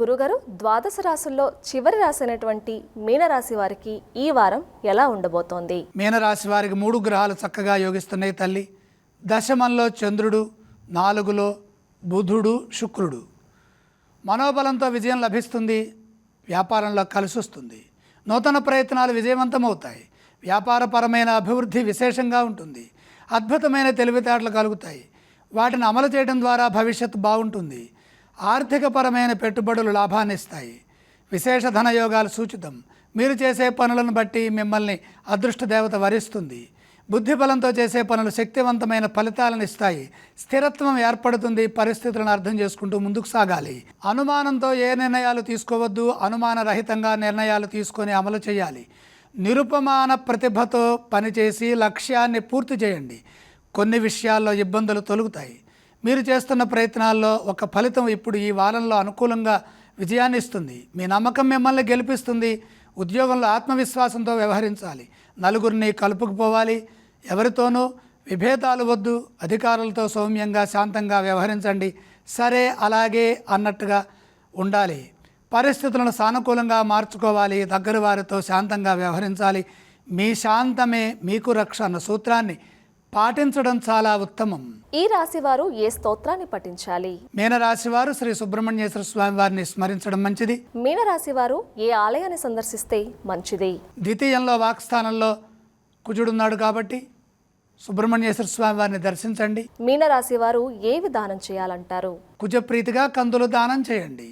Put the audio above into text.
గురుగారు, ద్వాదశ రాశుల్లో చివరి రాశి అయినటువంటి మీనరాశి వారికి ఈ వారం ఎలా ఉండబోతోంది? మీనరాశి వారికి 3 గ్రహాలు చక్కగా యోగిస్తున్నాయి తల్లి. దశమంలో చంద్రుడు, 4లో బుధుడు, శుక్రుడు. మనోబలంతో విజయం లభిస్తుంది. వ్యాపారంలో కలిసి వస్తుంది. నూతన ప్రయత్నాలు విజయవంతమవుతాయి. వ్యాపారపరమైన అభివృద్ధి విశేషంగా ఉంటుంది. అద్భుతమైన తెలివితేటలు కలుగుతాయి. వాటిని అమలు చేయడం ద్వారా భవిష్యత్తు బాగుంటుంది. ఆర్థికపరమైన పెట్టుబడులు లాభాన్ని ఇస్తాయి. విశేష ధనయోగాలు సూచితం. మీరు చేసే పనులను బట్టి మిమ్మల్ని అదృష్ట దేవత వరిస్తుంది. బుద్ధిబలంతో చేసే పనులు శక్తివంతమైన ఫలితాలను ఇస్తాయి. స్థిరత్వం ఏర్పడుతుంది. పరిస్థితులను అర్థం చేసుకుంటూ ముందుకు సాగాలి. అనుమానంతో ఏ నిర్ణయాలు తీసుకోవద్దు. అనుమానరహితంగా నిర్ణయాలు తీసుకొని అమలు చేయాలి. నిరుపమాన ప్రతిభతో పనిచేసి లక్ష్యాన్ని పూర్తి చేయండి. కొన్ని విషయాల్లో ఇబ్బందులు తొలగుతాయి. మీరు చేస్తున్న ప్రయత్నాల్లో ఒక ఫలితం ఇప్పుడు ఈ వారంలో అనుకూలంగా విజయాన్ని ఇస్తుంది. మీ నమ్మకం మిమ్మల్ని గెలిపిస్తుంది. ఉద్యోగంలో ఆత్మవిశ్వాసంతో వ్యవహరించాలి. నలుగురిని కలుపుకుపోవాలి. ఎవరితోనూ విభేదాలు వద్దు. అధికారులతో సౌమ్యంగా శాంతంగా వ్యవహరించండి. సరే అలాగే అన్నట్టుగా ఉండాలి. పరిస్థితులను సానుకూలంగా మార్చుకోవాలి. దగ్గర వారితో శాంతంగా వ్యవహరించాలి. మీ శాంతమే మీకు రక్ష అన్న సూత్రాన్ని పాటించడం చాలా ఉత్తమం. ఈ రాశి వారు ఏ స్తోత్రాన్ని పఠించాలి? మీనరాశి వారు శ్రీ సుబ్రహ్మణ్యేశ్వర స్వామి వారిని స్మరించడం మంచిది. మీనరాశి వారు ఏ ఆలయాన్ని సందర్శిస్తే మంచిది? ద్వితీయంలో వాక్స్థానంలో కుజుడున్నాడు కాబట్టి సుబ్రహ్మణ్యేశ్వర స్వామి వారిని దర్శించండి. మీనరాశి వారు ఏవి దానం చేయాలంటారు? కుజప్రీతిగా కందులు దానం చేయండి.